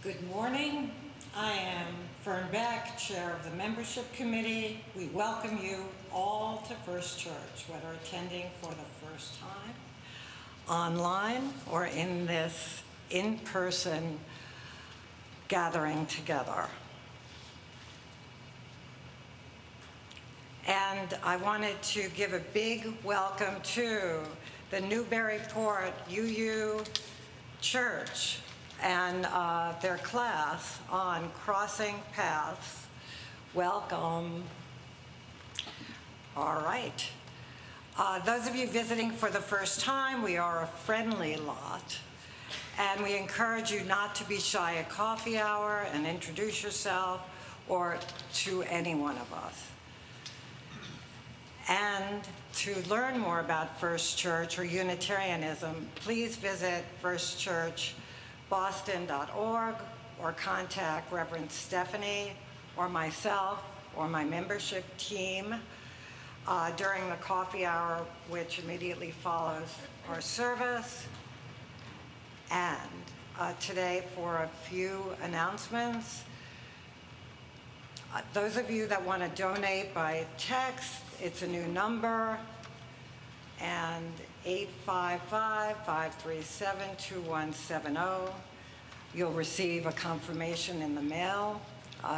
Good morning. I am Fern Beck, Chair of the Membership Committee. We welcome you all to First Church, whether attending for the first time, online, or in this in-person gathering together. And I wanted to give a big welcome to the Newburyport UU Church and their class on Crossing Paths. Welcome. All right. Those of you visiting for the first time, we are a friendly lot, and we encourage you not to be shy at coffee hour and introduce yourself or to any one of us. And to learn more about First Church or Unitarianism, please visit firstchurchboston.org or contact Reverend Stephanie or myself or my membership team during the coffee hour, which immediately follows our service. And today, for a few announcements. Those of you that want to donate by text, it's a new number, and 855-537-2170. You'll receive a confirmation in the mail.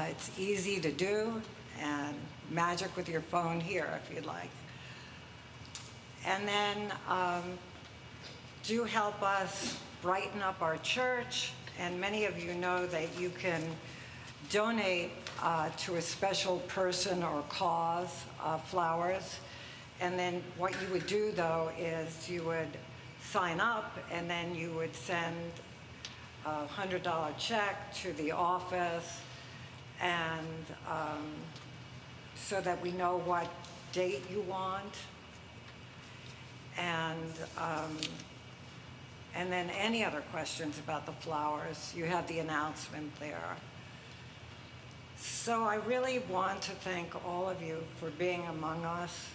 It's easy to do, and magic with your phone here if you'd like. And then do help us brighten up our church, and many of you know that you can donate to a special person or cause, flowers. And then what you would do, though, is you would sign up, and then you would send a $100 check to the office, and so that we know what date you want. And then any other questions about the flowers, you have the announcement there. So I really want to thank all of you for being among us.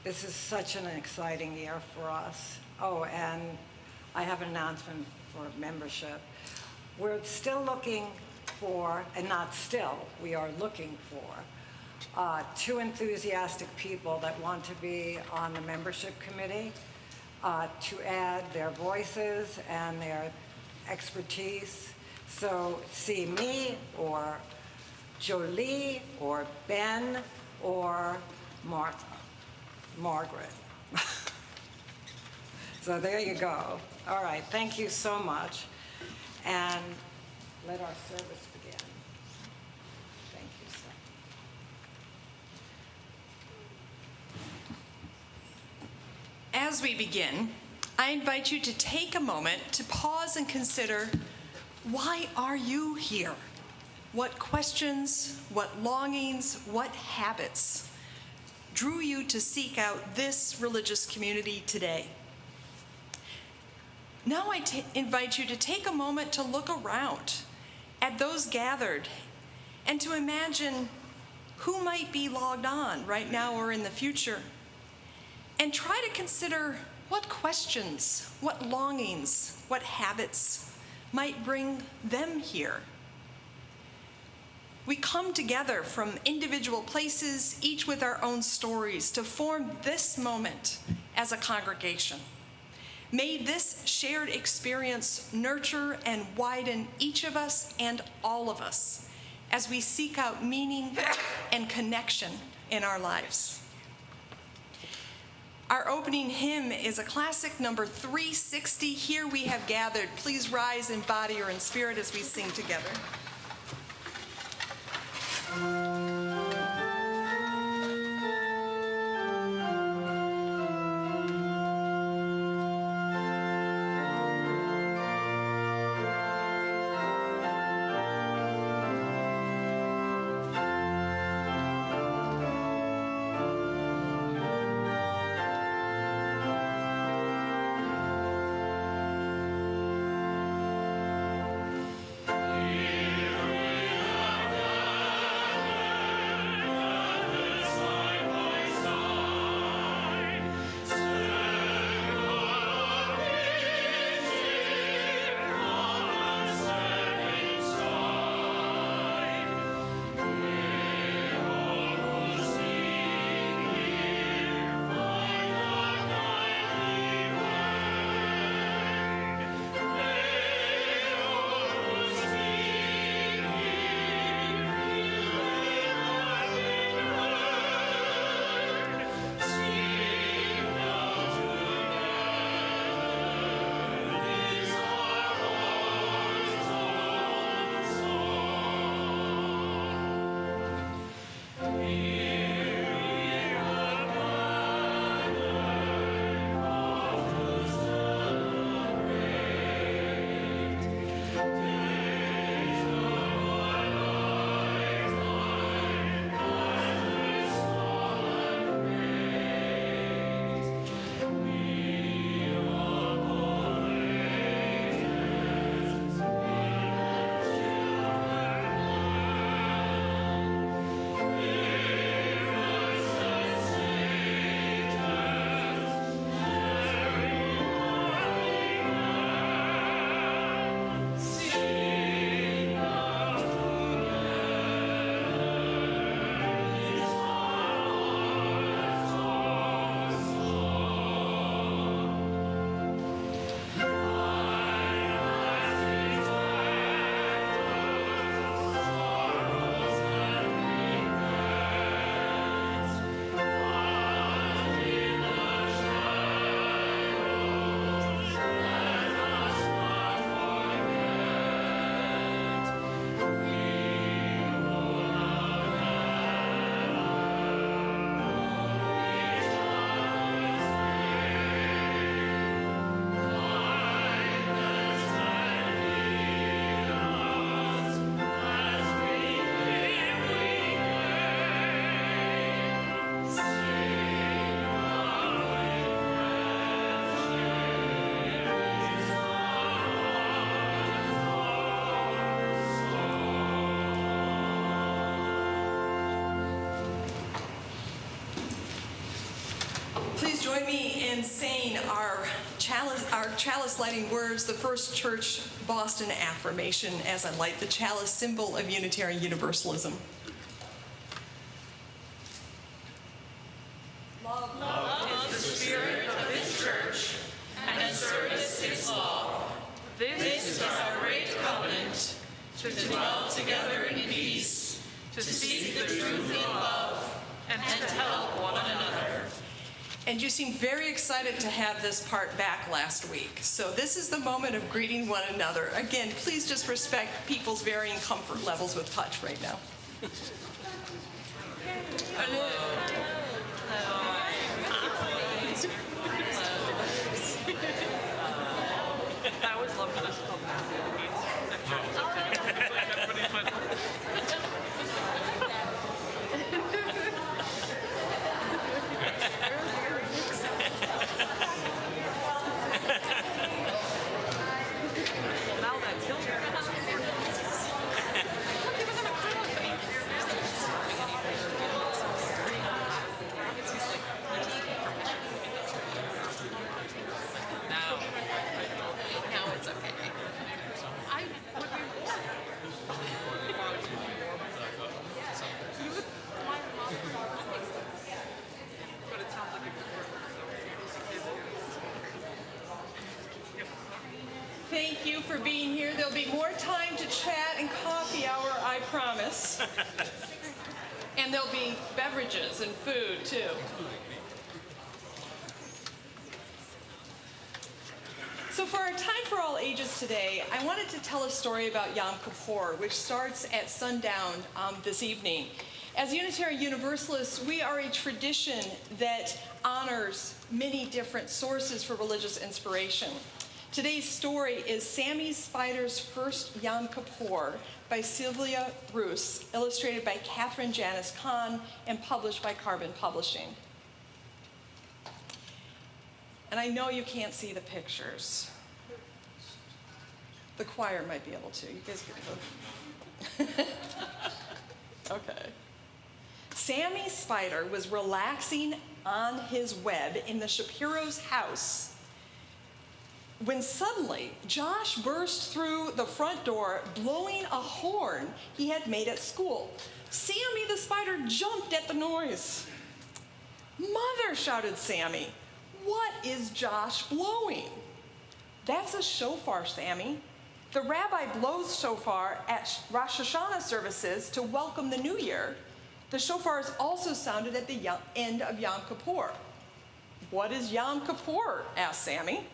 This is such an exciting year for us. Oh, and I have an announcement for membership. We're still looking for, and not still, we are looking for 2 enthusiastic people that want to be on the membership committee to add their voices and their expertise. So see me or Jolie or Ben or Margaret. So there you go. All right, thank you so much. And let our service begin. Thank you, sir. As we begin, I invite you to take a moment to pause and consider, why are you here? What questions, what longings, what habits drew you to seek out this religious community today? Now I invite you to take a moment to look around at those gathered and to imagine who might be logged on right now or in the future, and try to consider what questions, what longings, what habits might bring them here. We come together from individual places, each with our own stories, to form this moment as a congregation. May this shared experience nurture and widen each of us and all of us as we seek out meaning and connection in our lives. Our opening hymn is a classic, number 360, Here We Have Gathered. Please rise in body or in spirit as we sing together. begin saying our chalice lighting words, the First Church Boston affirmation, as I light the chalice, symbol of Unitarian Universalism. Love is the spirit of this church, and service its law. This is our great covenant, to dwell together in peace, to seek the truth in love, and to help one another. And you seemed very excited to have this part back last week. So this is the moment of greeting one another. Again, please just respect people's varying comfort levels with touch right now. I always love this. Now it's okay. Thank you for being here. There'll be more time to chat and coffee hour, I promise. And there'll be beverages and food, too. So for our Time for All Ages today, I wanted to tell a story about Yom Kippur, which starts at sundown this evening. As Unitarian Universalists, we are a tradition that honors many different sources for religious inspiration. Today's story is Sammy Spider's First Yom Kippur by Sylvia Bruce, illustrated by Catherine Janice Kahn, and published by Carbon Publishing. And I know you can't see the pictures. The choir might be able to. You guys can go. Okay. Sammy Spider was relaxing on his web in the Shapiro's house when suddenly Josh burst through the front door blowing a horn he had made at school. Sammy the Spider jumped at the noise. "Mother," shouted Sammy, "what is Josh blowing?" "That's a shofar, Sammy. The rabbi blows shofar at Rosh Hashanah services to welcome the new year. The shofar is also sounded at the end of Yom Kippur." "What is Yom Kippur?" asked Sammy.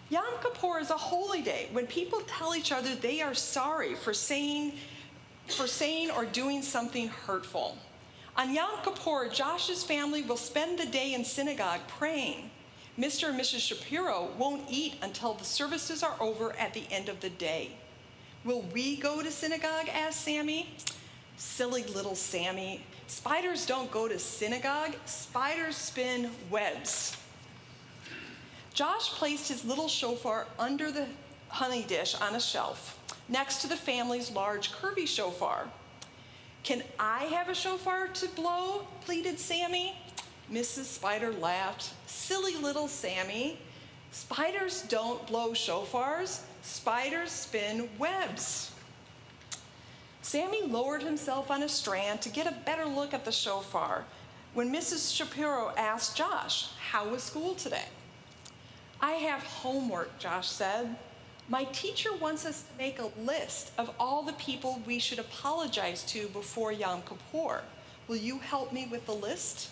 Yom Kippur is a holy day when people tell each other they are sorry for saying or doing something hurtful. On Yom Kippur, Josh's family will spend the day in synagogue praying. Mr. and Mrs. Shapiro won't eat until the services are over at the end of the day. "Will we go to synagogue?" asked Sammy. "Silly little Sammy. Spiders don't go to synagogue. Spiders spin webs." Josh placed his little shofar under the honey dish on a shelf, next to the family's large curvy shofar. "Can I have a shofar to blow?" pleaded Sammy. Mrs. Spider laughed. "Silly little Sammy. Spiders don't blow shofars. Spiders spin webs." Sammy lowered himself on a strand to get a better look at the shofar when Mrs. Shapiro asked Josh, "How was school today?" "I have homework," Josh said. "My teacher wants us to make a list of all the people we should apologize to before Yom Kippur. Will you help me with the list?"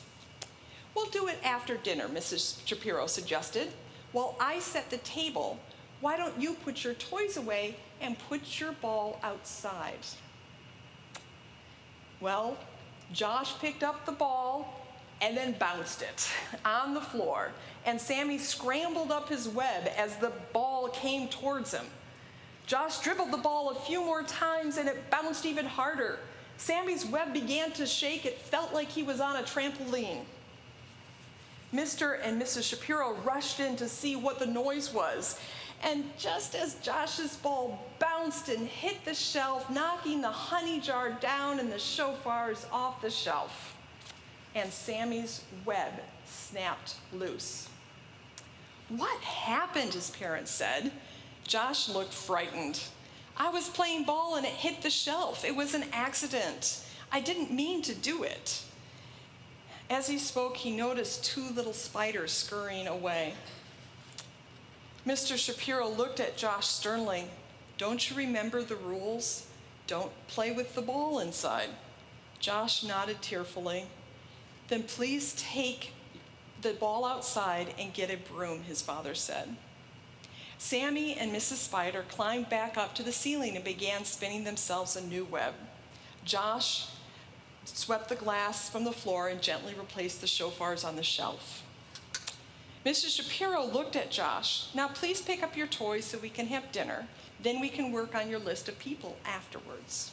"We'll do it after dinner," Mrs. Shapiro suggested. "While I set the table, why don't you put your toys away and put your ball outside?" Well, Josh picked up the ball and then bounced it on the floor, and Sammy scrambled up his web as the ball came towards him. Josh dribbled the ball a few more times and it bounced even harder. Sammy's web began to shake. It felt like he was on a trampoline. Mr. and Mrs. Shapiro rushed in to see what the noise was. And just as Josh's ball bounced and hit the shelf, knocking the honey jar down and the shofars off the shelf, and Sammy's web snapped loose. "What happened?" his parents said. Josh looked frightened. "I was playing ball and it hit the shelf. It was an accident. I didn't mean to do it." As he spoke, he noticed 2 little spiders scurrying away. Mr. Shapiro looked at Josh sternly. "Don't you remember the rules? Don't play with the ball inside." Josh nodded tearfully. "Then please take the ball outside and get a broom," his father said. Sammy and Mrs. Spider climbed back up to the ceiling and began spinning themselves a new web. Josh swept the glass from the floor and gently replaced the shofars on the shelf. Mrs. Shapiro looked at Josh. "Now please pick up your toys so we can have dinner. Then we can work on your list of people afterwards."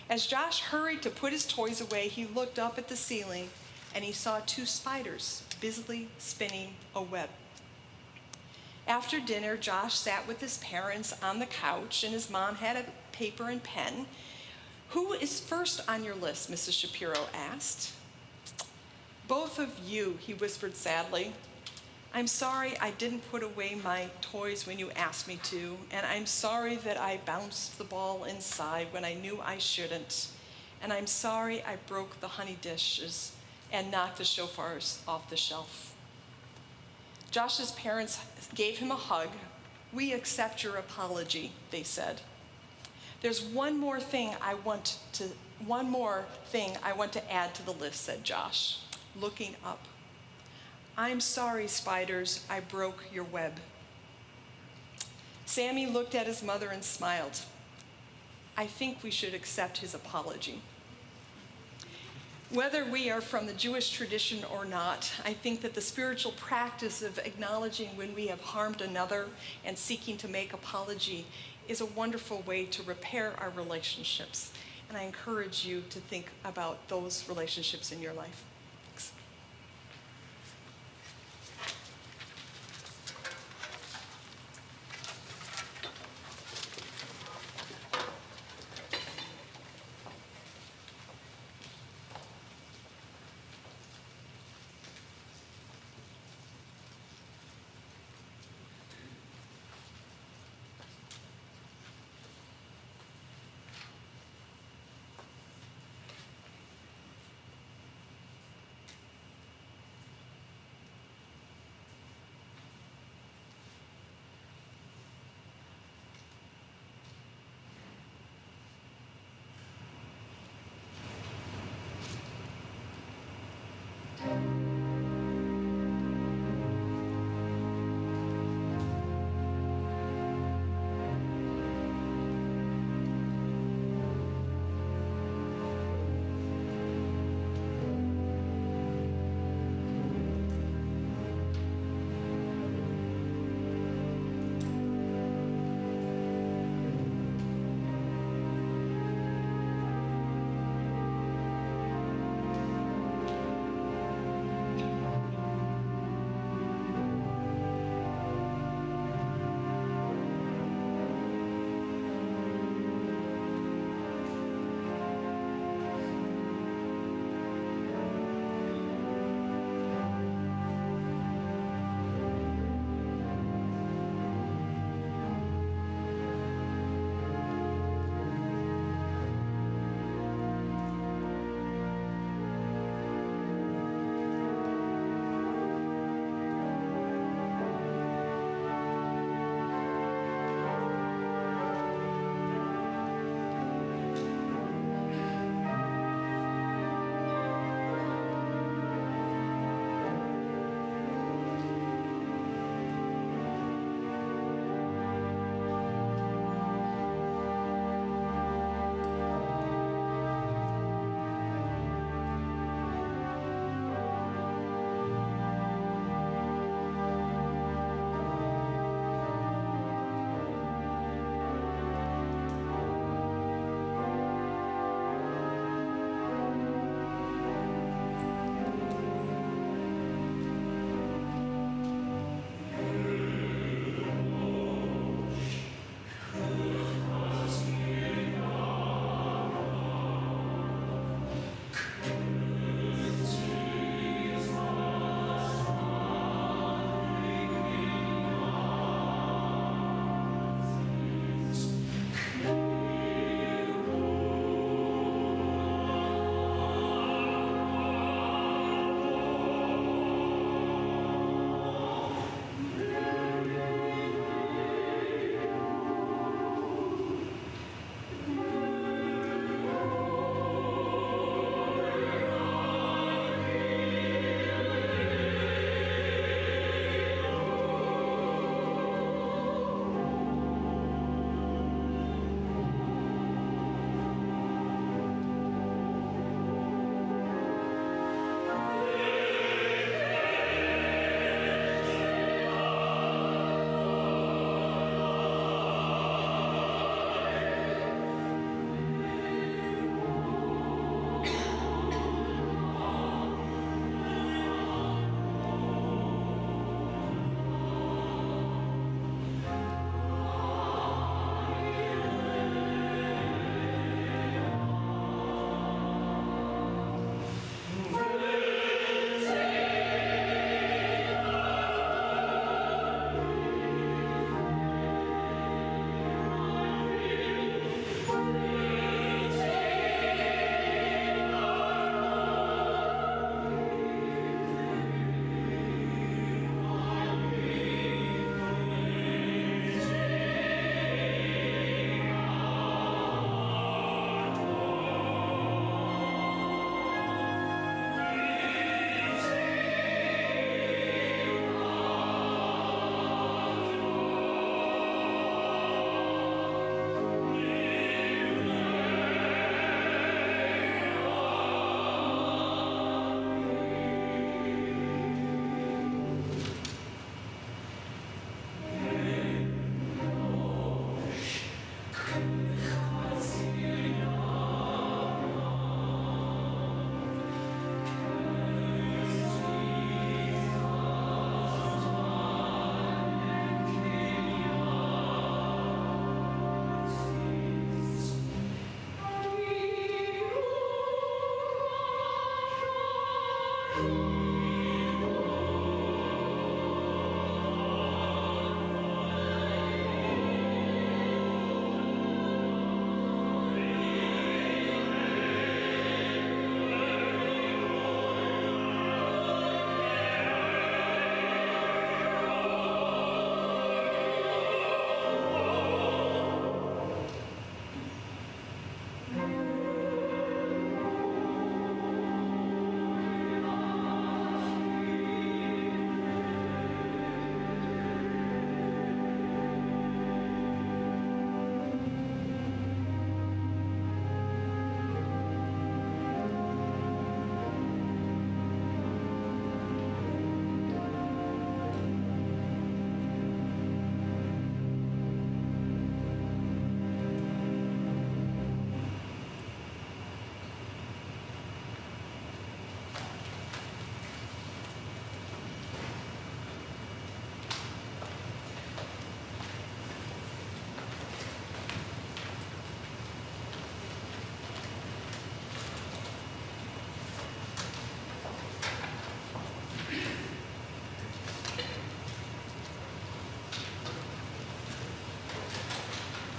As Josh hurried to put his toys away, he looked up at the ceiling and he saw 2 spiders busily spinning a web. After dinner, Josh sat with his parents on the couch and his mom had a paper and pen. "Who is first on your list?" Mrs. Shapiro asked. "Both of you," he whispered sadly. "I'm sorry I didn't put away my toys when you asked me to, and I'm sorry that I bounced the ball inside when I knew I shouldn't, and I'm sorry I broke the honey dishes and knocked the shofars off the shelf." Josh's parents gave him a hug. "We accept your apology," they said. "There's one more thing I want to add to the list," said Josh, looking up. "I'm sorry, spiders, I broke your web." Sammy looked at his mother and smiled. "I think we should accept his apology." Whether we are from the Jewish tradition or not, I think that the spiritual practice of acknowledging when we have harmed another and seeking to make apology is a wonderful way to repair our relationships. And I encourage you to think about those relationships in your life. Thanks.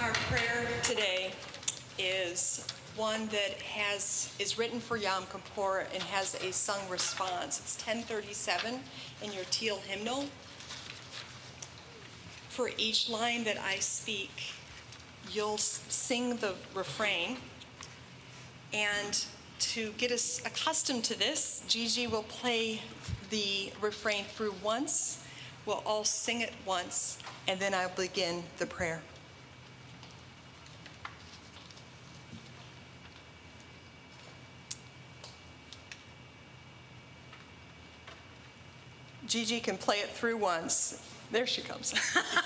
Our prayer today is one that is written for Yom Kippur and has a sung response. It's 1037 in your teal hymnal. For each line that I speak, you'll sing the refrain. And to get us accustomed to this, Gigi will play the refrain through once. We'll all sing it once, and then I'll begin the prayer. Gigi can play it through once. There she comes.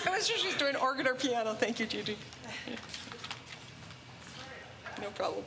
I was sure she was doing organ or piano. Thank you, Gigi. No problem.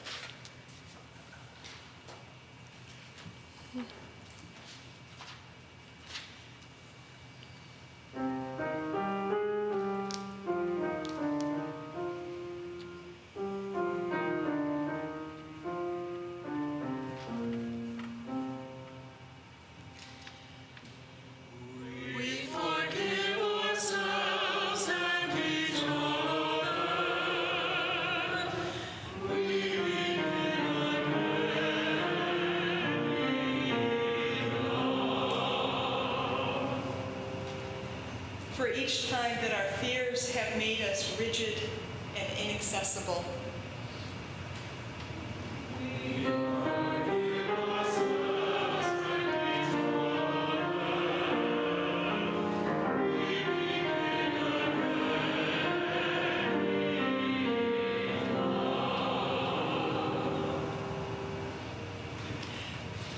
For each time that our fears have made us rigid and inaccessible.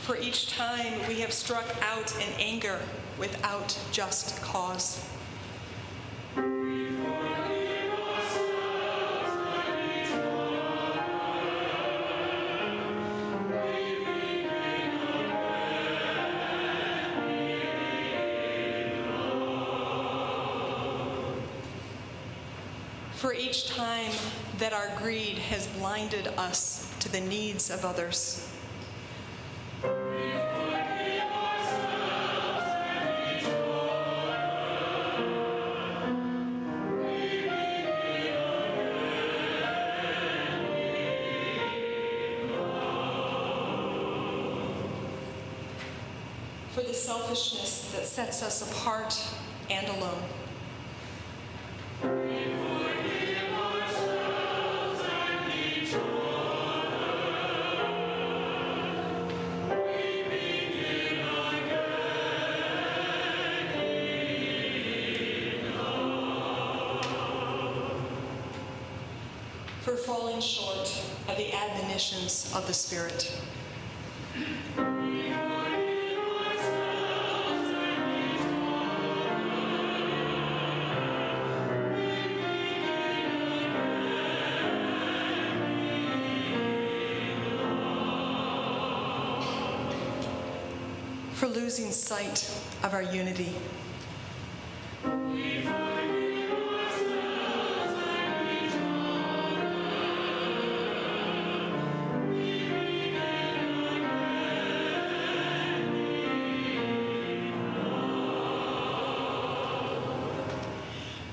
For each time we have struck out in anger without just cause. For each time that our greed has blinded us to the needs of others. For the selfishness that sets us apart and alone. For falling short of the admonitions of the Spirit. For losing sight of our unity.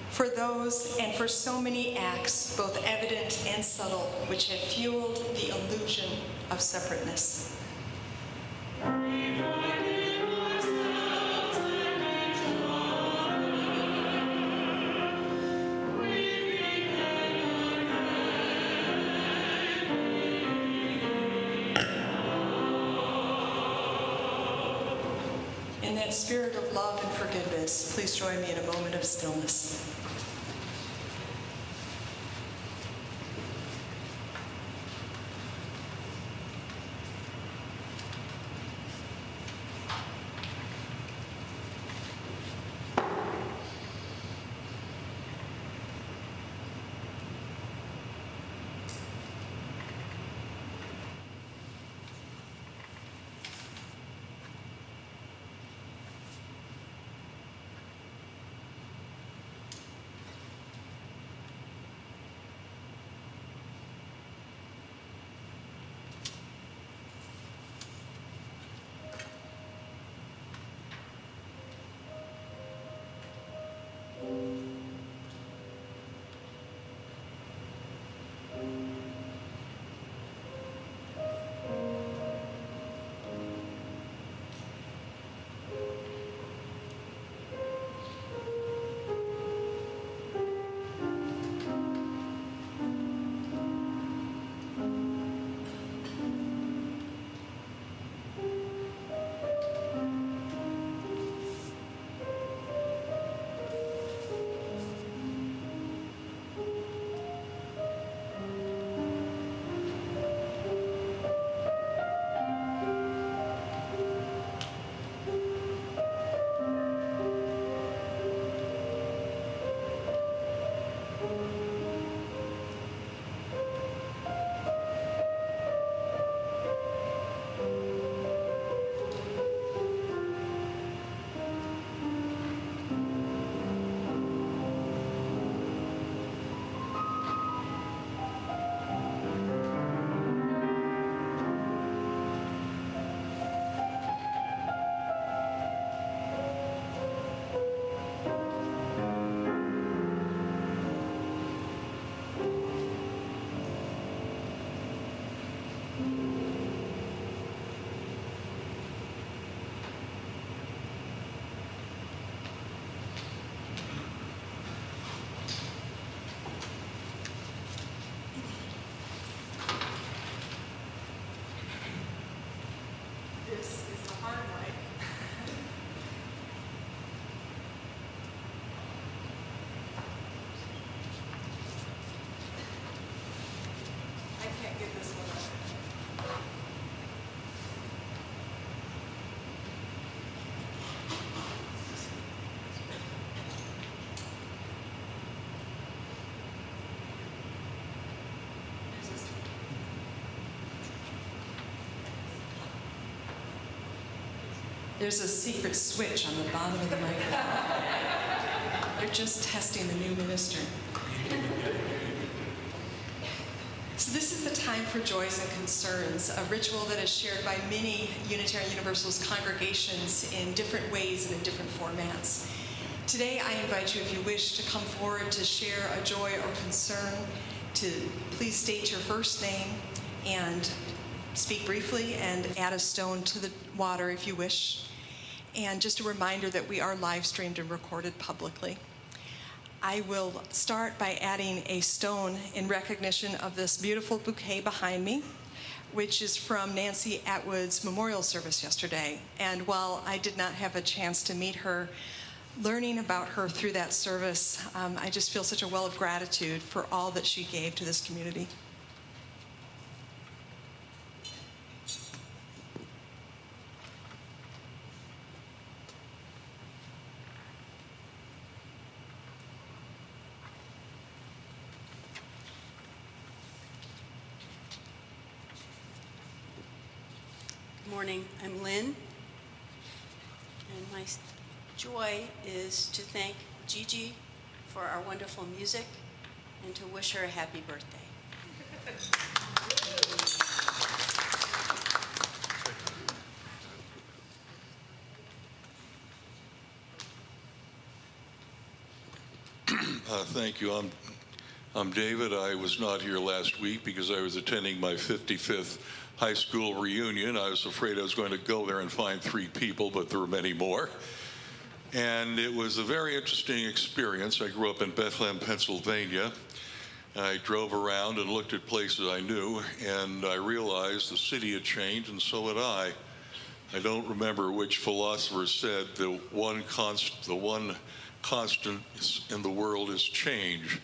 For those and for so many acts, both evident and subtle, which have fueled the illusion of separateness. In that spirit of love and forgiveness, please join me in a moment of stillness. There's a secret switch on the bottom of the microphone. They're just testing the new minister. So this is the time for joys and concerns, a ritual that is shared by many Unitarian Universalist congregations in different ways and in different formats. Today, I invite you, if you wish, to come forward to share a joy or concern, to please state your first name and speak briefly and add a stone to the water if you wish. And just a reminder that we are live streamed and recorded publicly. I will start by adding a stone in recognition of this beautiful bouquet behind me, which is from Nancy Atwood's memorial service yesterday. And while I did not have a chance to meet her, learning about her through that service, I just feel such a well of gratitude for all that she gave to this community. Good morning, I'm Lynn, and my joy is to thank Gigi for our wonderful music and to wish her a happy birthday. Thank you. I'm David. I was not here last week because I was attending my 55th high school reunion. I was afraid I was going to go there and find 3 people, but there were many more. And it was a very interesting experience. I grew up in Bethlehem, Pennsylvania. I drove around and looked at places I knew, and I realized the city had changed, and so had I. I don't remember which philosopher said the one constant in the world is change,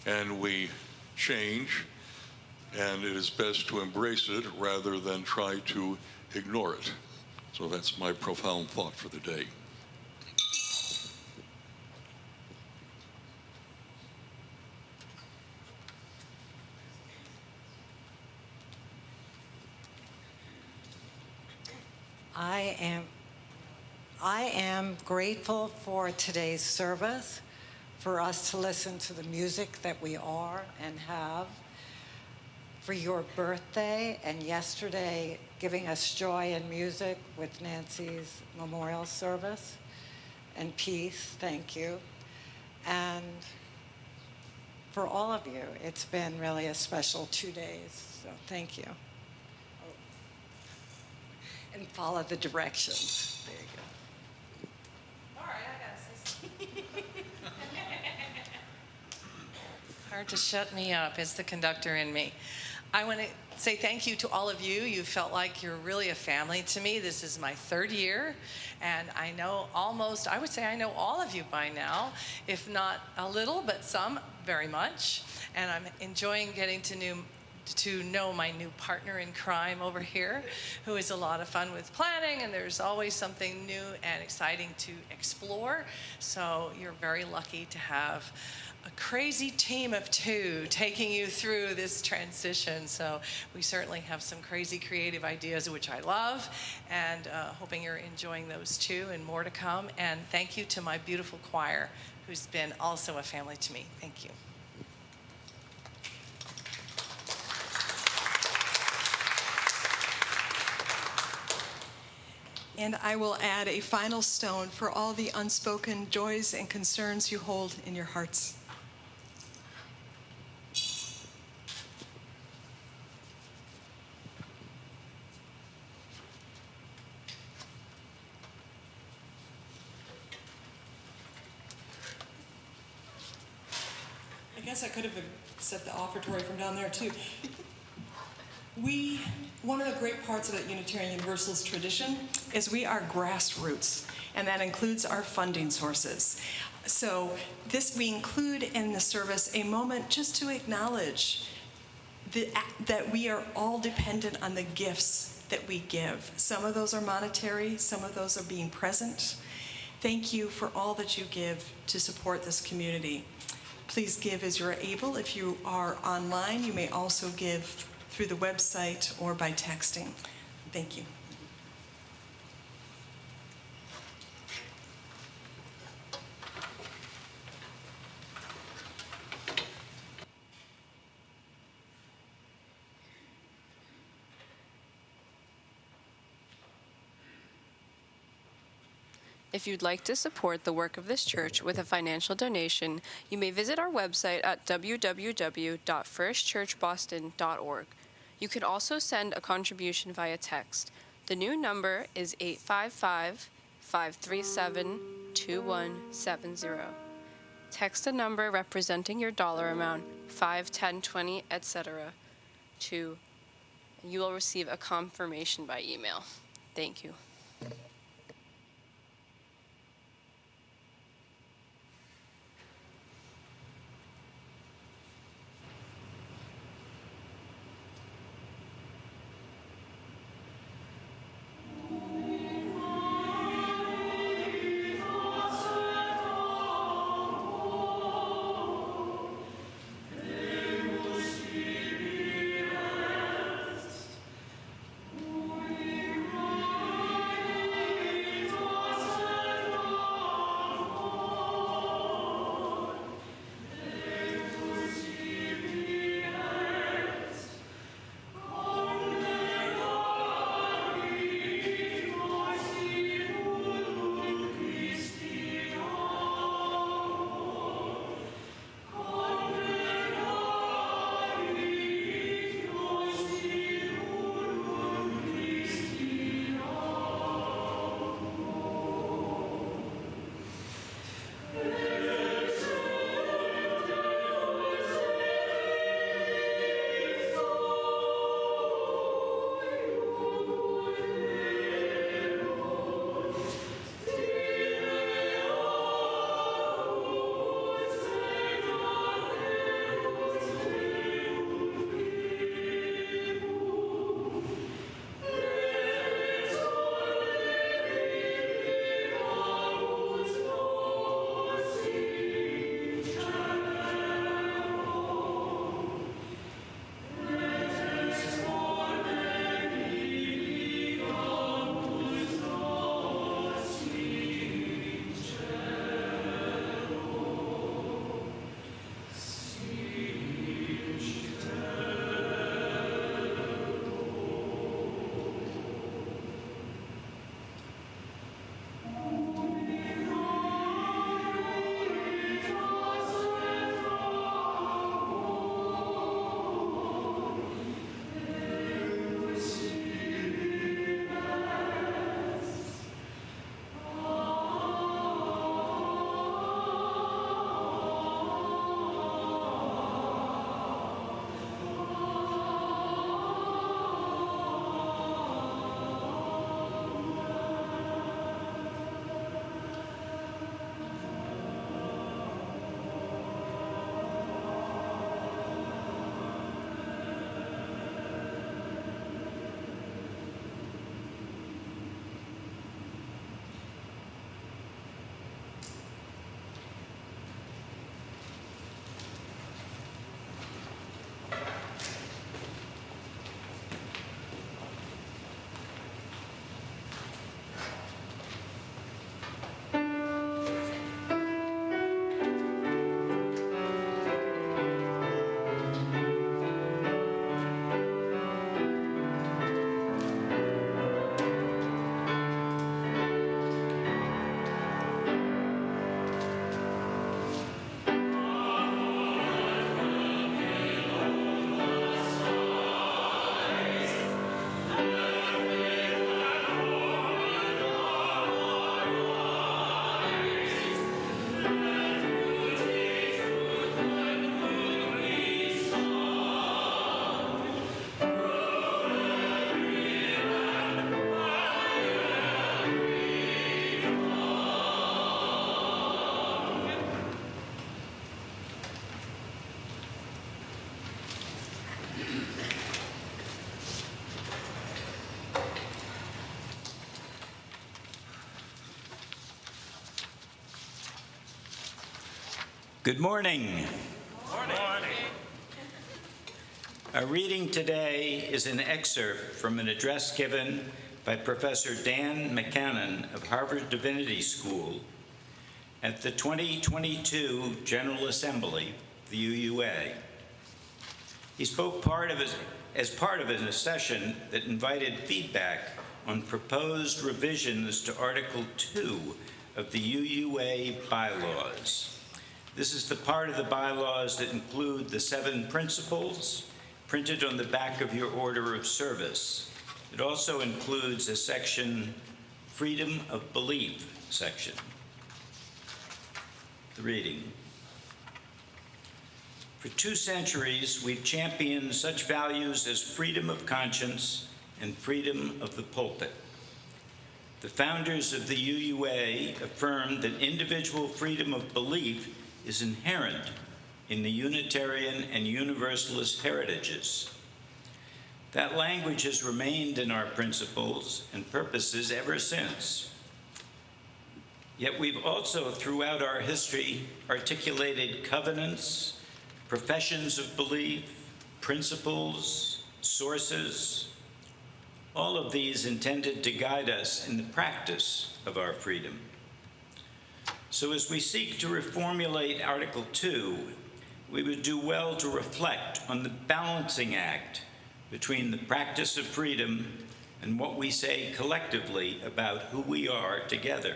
and we change, and it is best to embrace it rather than try to ignore it. So that's my profound thought for the day. I am grateful for today's service, for us to listen to the music that we are and have, for your birthday and yesterday giving us joy and music with Nancy's memorial service and peace. Thank you. And for all of you, it's been really a special 2 days, so thank you. And follow the directions. There you go. All right, I gotta say something. Hard to shut me up. It's the conductor in me. I want to say thank you to all of you. You felt like you're really a family to me. This is my 3rd year, and I know I would say I know all of you by now, if not a little, but some very much. And I'm enjoying getting to know my new partner in crime over here, who is a lot of fun with planning, and there's always something new and exciting to explore. So you're very lucky to have a crazy team of 2 taking you through this transition. So we certainly have some crazy creative ideas, which I love, and hoping you're enjoying those too, and more to come. And thank you to my beautiful choir, who's been also a family to me. Thank you. And I will add a final stone for all the unspoken joys and concerns you hold in your hearts. I guess I could have set the offertory from down there too. One of the great parts of the Unitarian Universalist tradition is we are grassroots, and that includes our funding sources. So we include in the service a moment just to acknowledge that we are all dependent on the gifts that we give. Some of those are monetary, some of those are being present. Thank you for all that you give to support this community. Please give as you're able. If you are online, you may also give through the website or by texting. Thank you. If you'd like to support the work of this church with a financial donation, you may visit our website at www.firstchurchboston.org. You can also send a contribution via text. The new number is 855-537-2170. Text a number representing your dollar amount, 5, 10, 20, etc. to, and you will receive a confirmation by email. Thank you. Good morning. Our reading today is an excerpt from an address given by Professor Dan McCannon of Harvard Divinity School at the 2022 General Assembly, the UUA. He spoke as part of a session that invited feedback on proposed revisions to Article 2 of the UUA bylaws. This is the part of the bylaws that include the 7 principles printed on the back of your order of service. It also includes a section, Freedom of Belief section. The reading. For 2 centuries, we've championed such values as freedom of conscience and freedom of the pulpit. The founders of the UUA affirmed that individual freedom of belief is inherent in the Unitarian and Universalist heritages. That language has remained in our principles and purposes ever since. Yet we've also, throughout our history, articulated covenants, professions of belief, principles, sources, all of these intended to guide us in the practice of our freedom. So as we seek to reformulate Article 2, we would do well to reflect on the balancing act between the practice of freedom and what we say collectively about who we are together.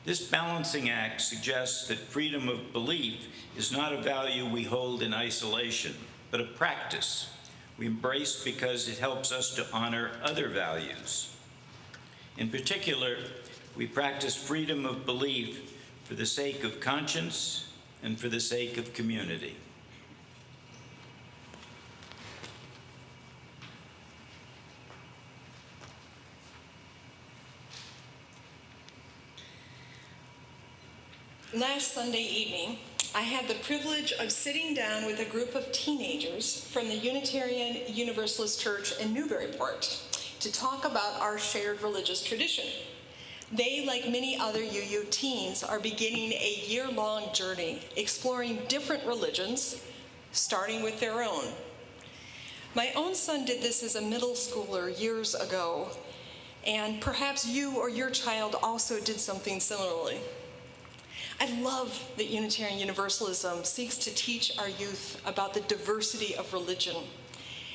This balancing act suggests that freedom of belief is not a value we hold in isolation, but a practice we embrace because it helps us to honor other values. In particular, we practice freedom of belief for the sake of conscience and for the sake of community. Last Sunday evening, I had the privilege of sitting down with a group of teenagers from the Unitarian Universalist Church in Newburyport to talk about our shared religious tradition. They, like many other UU teens, are beginning a year-long journey exploring different religions, starting with their own. My own son did this as a middle schooler years ago, and perhaps you or your child also did something similarly. I love that Unitarian Universalism seeks to teach our youth about the diversity of religion.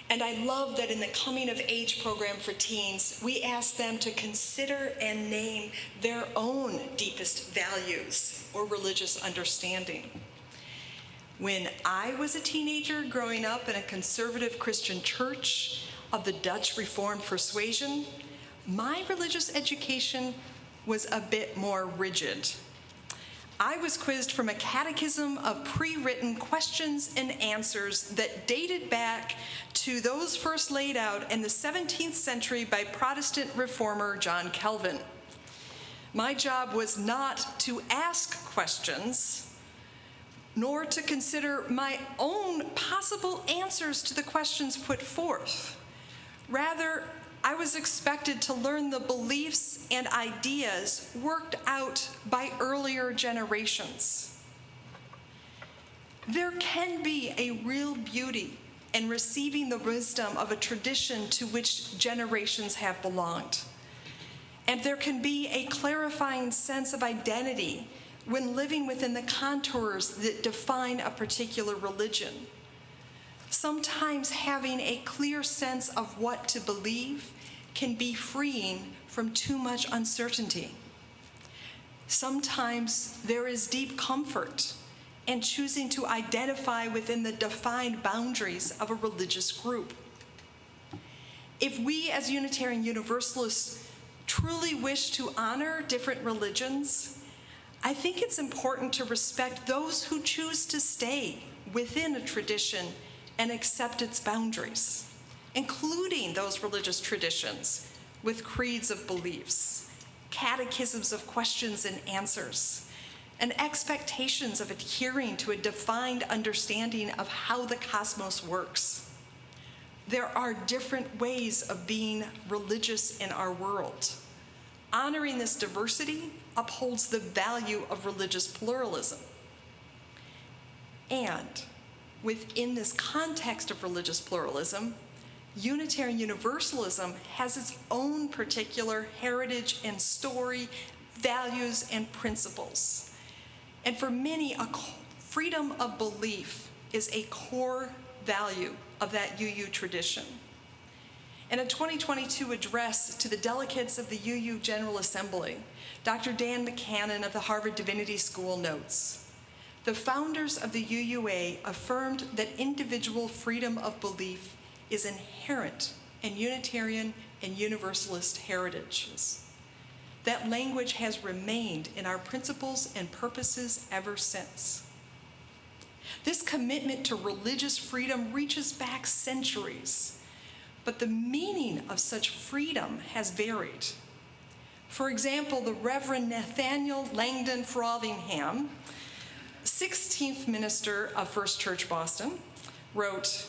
And I love that in the Coming of Age program for teens, we ask them to consider and name their own deepest values or religious understanding. When I was a teenager growing up in a conservative Christian church of the Dutch Reformed persuasion, my religious education was a bit more rigid. I was quizzed from a catechism of pre-written questions and answers that dated back to those first laid out in the 17th century by Protestant reformer John Calvin. My job was not to ask questions, nor to consider my own possible answers to the questions put forth. Rather, I was expected to learn the beliefs and ideas worked out by earlier generations. There can be a real beauty in receiving the wisdom of a tradition to which generations have belonged. And there can be a clarifying sense of identity when living within the contours that define a particular religion. Sometimes having a clear sense of what to believe can be freeing from too much uncertainty. Sometimes there is deep comfort in choosing to identify within the defined boundaries of a religious group. If we as Unitarian Universalists truly wish to honor different religions, I think it's important to respect those who choose to stay within a tradition and accept its boundaries, including those religious traditions with creeds of beliefs, catechisms of questions and answers, and expectations of adhering to a defined understanding of how the cosmos works. There are different ways of being religious in our world. Honoring this diversity upholds the value of religious pluralism. And within this context of religious pluralism, Unitarian Universalism has its own particular heritage and story, values, and principles. And for many, freedom of belief is a core value of that UU tradition. In a 2022 address to the delegates of the UU General Assembly, Dr. Dan McCannon of the Harvard Divinity School notes, "The founders of the UUA affirmed that individual freedom of belief is inherent in Unitarian and Universalist heritages. That language has remained in our principles and purposes ever since. This commitment to religious freedom reaches back centuries, but the meaning of such freedom has varied. For example, the Reverend Nathaniel Langdon Frothingham, 16th minister of First Church Boston, wrote,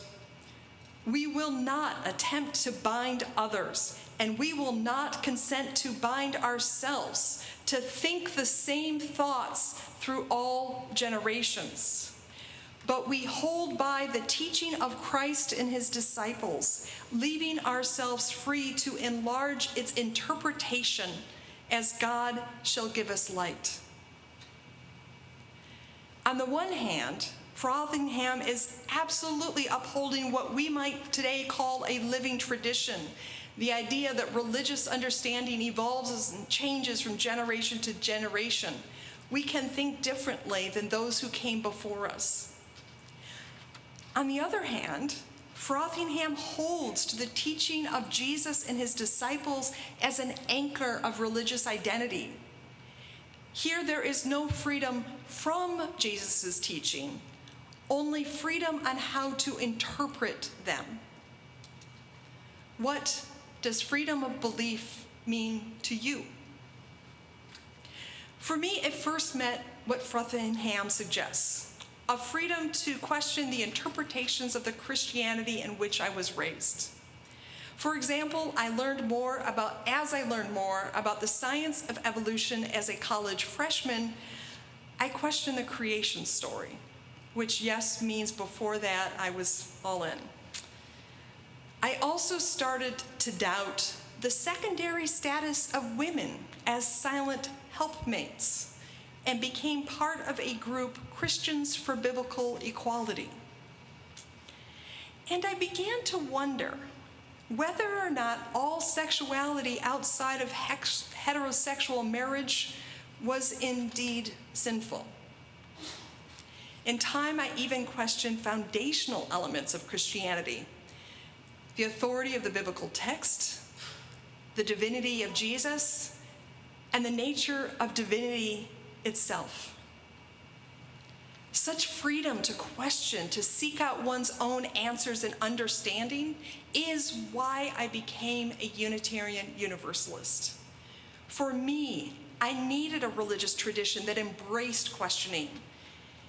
"We will not attempt to bind others, and we will not consent to bind ourselves, to think the same thoughts through all generations. But we hold by the teaching of Christ and his disciples, leaving ourselves free to enlarge its interpretation as God shall give us light." On the one hand, Frothingham is absolutely upholding what we might today call a living tradition, the idea that religious understanding evolves and changes from generation to generation. We can think differently than those who came before us. On the other hand, Frothingham holds to the teaching of Jesus and his disciples as an anchor of religious identity. Here there is no freedom from Jesus' teaching, only freedom on how to interpret them. What does freedom of belief mean to you? For me, it first met what Frothingham suggests, a freedom to question the interpretations of the Christianity in which I was raised. For example, as I learned more about the science of evolution as a college freshman, I questioned the creation story, which, yes, means before that I was all in. I also started to doubt the secondary status of women as silent helpmates and became part of a group, Christians for Biblical Equality. And I began to wonder whether or not all sexuality outside of heterosexual marriage was indeed sinful. In time, I even questioned foundational elements of Christianity: the authority of the biblical text, the divinity of Jesus, and the nature of divinity itself. Such freedom to question, to seek out one's own answers and understanding is why I became a Unitarian Universalist. For me, I needed a religious tradition that embraced questioning.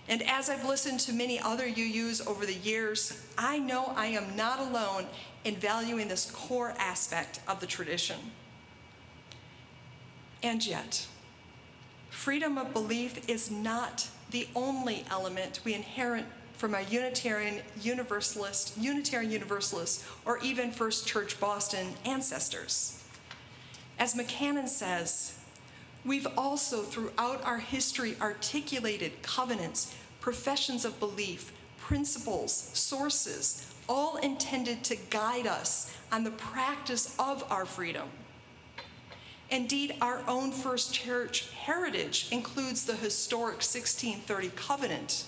And as I've listened to many other UUs over the years, I know I am not alone in valuing this core aspect of the tradition. And yet, freedom of belief is not the only element we inherit from our Unitarian Universalist, or even First Church Boston ancestors. As McCannon says, we've also throughout our history articulated covenants, professions of belief, principles, sources, all intended to guide us on the practice of our freedom. Indeed, our own First Church heritage includes the historic 1630 covenant,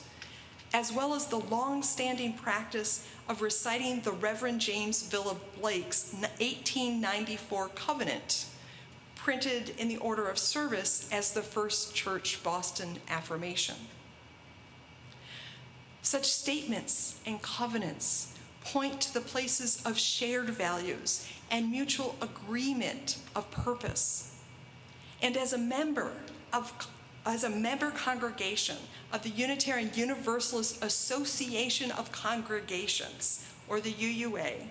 as well as the long-standing practice of reciting the Reverend James Villa Blake's 1894 covenant, printed in the order of service as the First Church Boston Affirmation. Such statements and covenants point to the places of shared values and mutual agreement of purpose. And as a member congregation of the Unitarian Universalist Association of Congregations, or the UUA,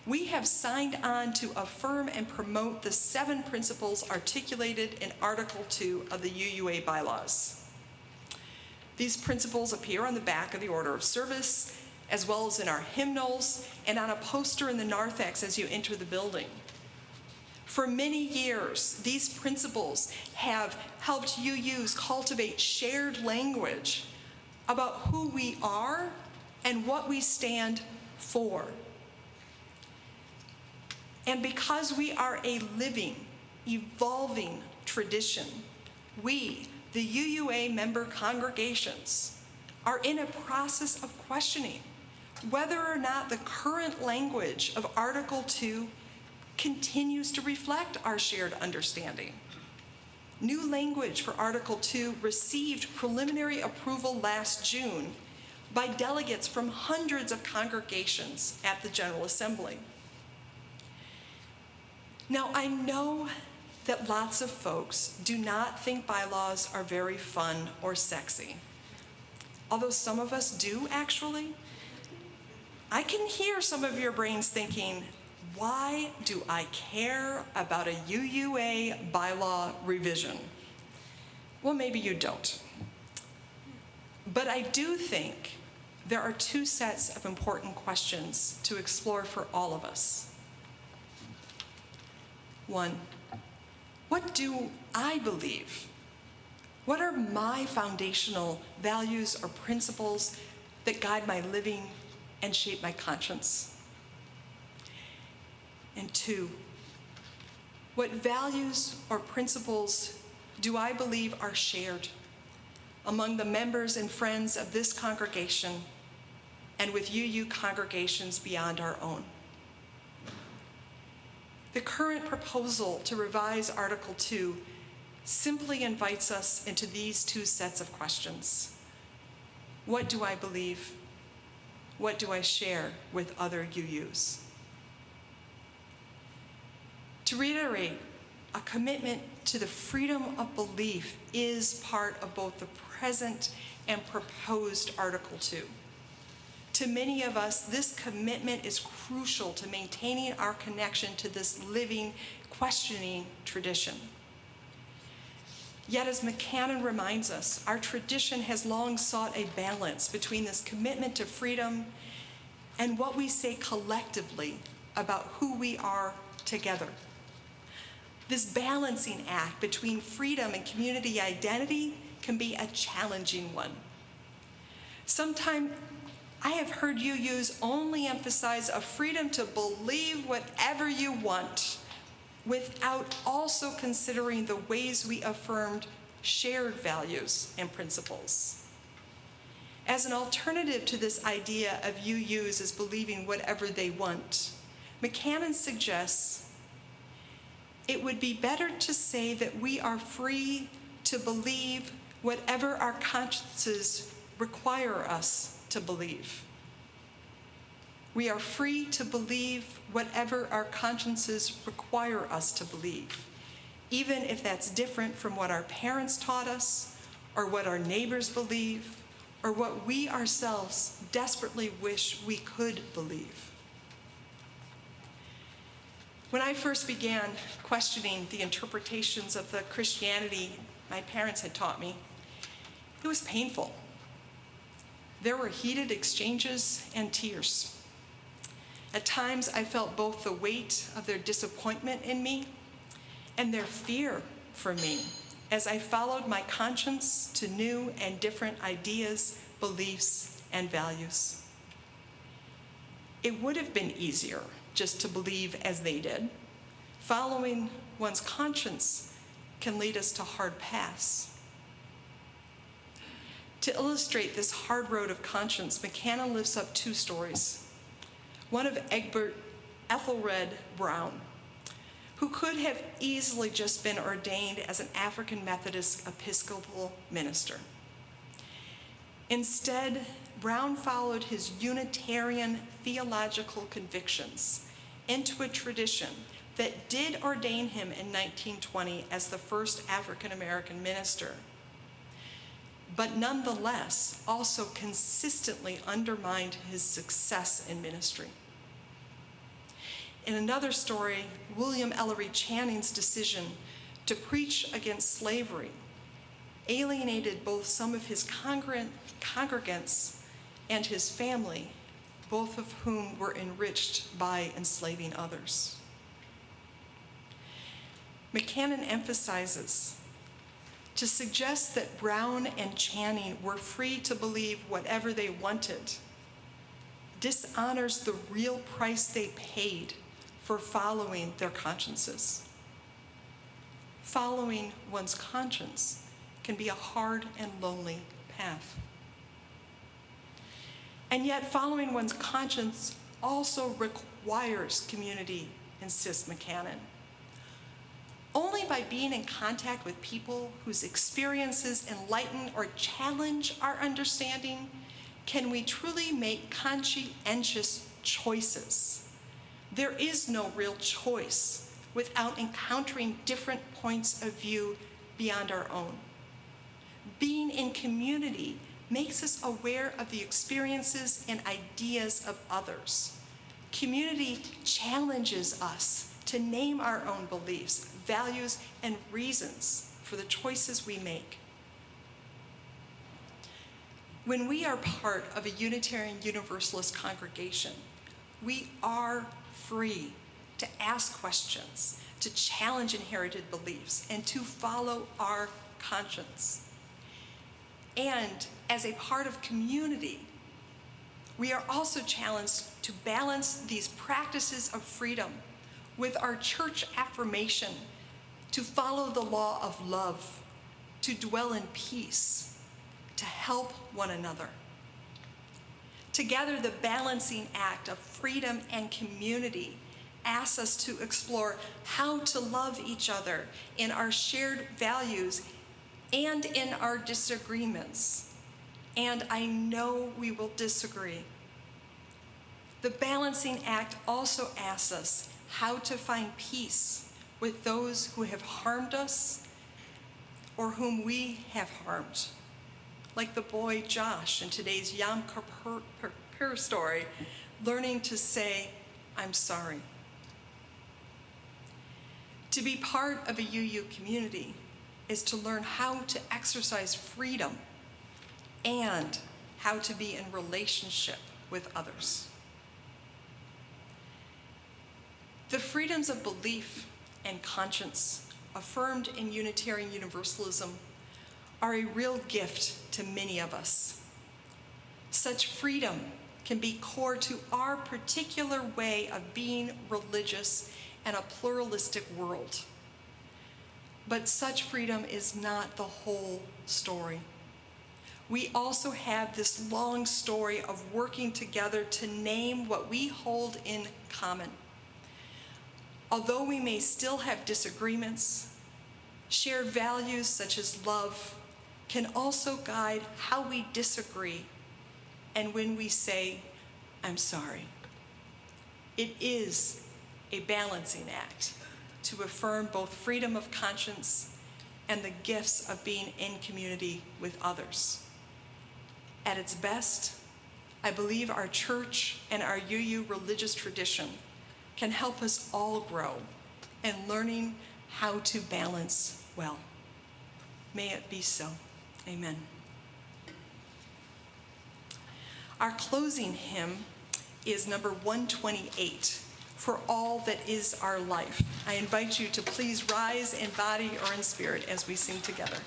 we have signed on to affirm and promote the 7 principles articulated in Article 2 of the UUA bylaws. These principles appear on the back of the order of service, as well as in our hymnals and on a poster in the narthex as you enter the building. For many years, these principles have helped UUs cultivate shared language about who we are and what we stand for. And because we are a living, evolving tradition, we, the UUA member congregations, are in a process of questioning whether or not the current language of Article 2 continues to reflect our shared understanding. New language for Article 2 received preliminary approval last June by delegates from hundreds of congregations at the General Assembly. Now, I know that lots of folks do not think bylaws are very fun or sexy. Although some of us do, actually. I can hear some of your brains thinking, why do I care about a UUA bylaw revision? Well, maybe you don't. But I do think there are two sets of important questions to explore for all of us. One, what do I believe? What are my foundational values or principles that guide my living and shape my conscience? And two, what values or principles do I believe are shared among the members and friends of this congregation and with UU congregations beyond our own? The current proposal to revise Article 2 simply invites us into these two sets of questions. What do I believe? What do I share with other UUs? To reiterate, a commitment to the freedom of belief is part of both the present and proposed Article 2. To many of us, this commitment is crucial to maintaining our connection to this living, questioning tradition. Yet, as McCannon reminds us, our tradition has long sought a balance between this commitment to freedom and what we say collectively about who we are together. This balancing act between freedom and community identity can be a challenging one. Sometimes I have heard UUs only emphasize a freedom to believe whatever you want without also considering the ways we affirmed shared values and principles. As an alternative to this idea of UUs as believing whatever they want, McCannon suggests it would be better to say that we are free to believe whatever our consciences require us to believe. We are free to believe whatever our consciences require us to believe, even if that's different from what our parents taught us, or what our neighbors believe, or what we ourselves desperately wish we could believe. When I first began questioning the interpretations of the Christianity my parents had taught me, it was painful. There were heated exchanges and tears. At times, I felt both the weight of their disappointment in me and their fear for me as I followed my conscience to new and different ideas, beliefs, and values. It would have been easier just to believe as they did. Following one's conscience can lead us to hard paths. To illustrate this hard road of conscience, McCannon lifts up two stories. One of Egbert Ethelred Brown, who could have easily just been ordained as an African Methodist Episcopal minister. Instead, Brown followed his Unitarian theological convictions into a tradition that did ordain him in 1920 as the first African American minister, but nonetheless also consistently undermined his success in ministry. In another story, William Ellery Channing's decision to preach against slavery alienated both some of his congregants and his family, both of whom were enriched by enslaving others. McCannon emphasizes to suggest that Brown and Channing were free to believe whatever they wanted dishonors the real price they paid for following their consciences. Following one's conscience can be a hard and lonely path. And yet, following one's conscience also requires community, insists McCannon. Only by being in contact with people whose experiences enlighten or challenge our understanding can we truly make conscientious choices. There is no real choice without encountering different points of view beyond our own. Being in community makes us aware of the experiences and ideas of others. Community challenges us to name our own beliefs, values, and reasons for the choices we make. When we are part of a Unitarian Universalist congregation, we are free to ask questions, to challenge inherited beliefs, and to follow our conscience. And as a part of community, we are also challenged to balance these practices of freedom with our church affirmation to follow the law of love, to dwell in peace, to help one another. Together, the balancing act of freedom and community asks us to explore how to love each other in our shared values and in our disagreements. And I know we will disagree. The balancing act also asks us how to find peace with those who have harmed us or whom we have harmed. Like the boy Josh in today's Yom Kippur story, learning to say, I'm sorry. To be part of a UU community is to learn how to exercise freedom and how to be in relationship with others. The freedoms of belief and conscience affirmed in Unitarian Universalism are a real gift to many of us. Such freedom can be core to our particular way of being religious in a pluralistic world. But such freedom is not the whole story. We also have this long story of working together to name what we hold in common. Although we may still have disagreements, shared values such as love can also guide how we disagree and when we say, I'm sorry. It is a balancing act to affirm both freedom of conscience and the gifts of being in community with others. At its best, I believe our church and our UU religious tradition can help us all grow in learning how to balance well. May it be so. Amen. Our closing hymn is number 128, For All That Is Our Life. I invite you to please rise in body or in spirit as we sing together.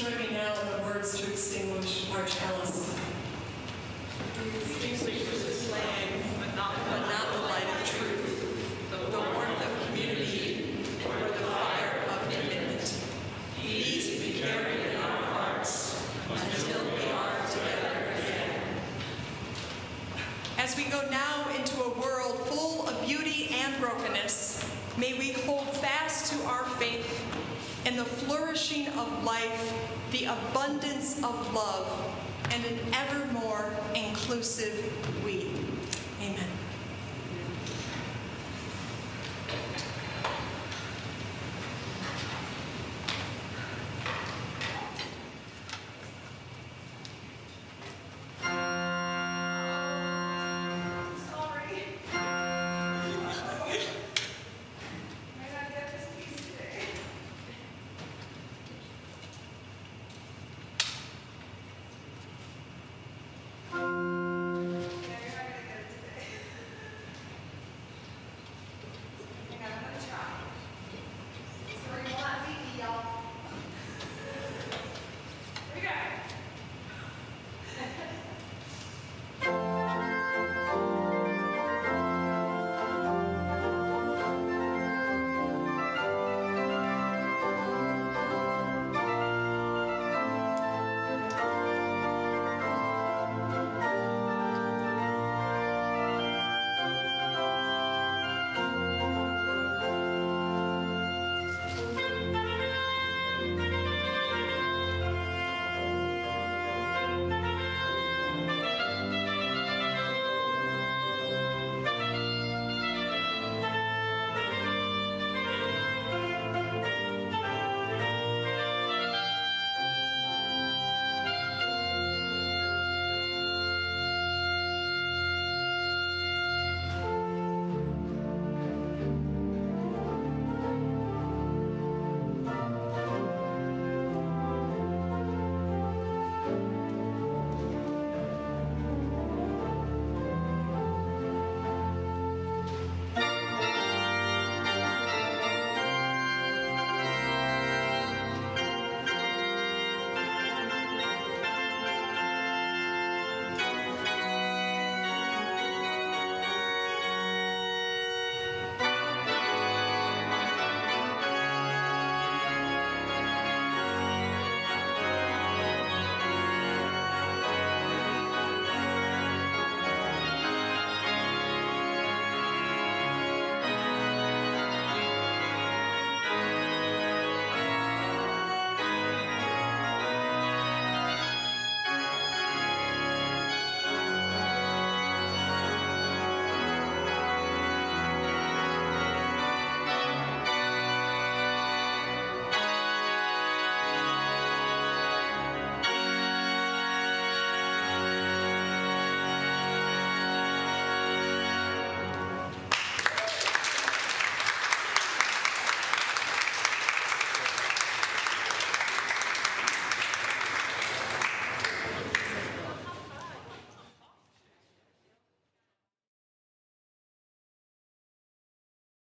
join me now in the words to extinguish our chalice. Extinguish this flame, but not the light of truth, the warmth of community, or the fire of commitment. These we carry in our hearts until we are together again. As we go now into a world full of beauty and brokenness, may we hold fast to our faith in the flourishing of life, the abundance of love, and an ever more inclusive we.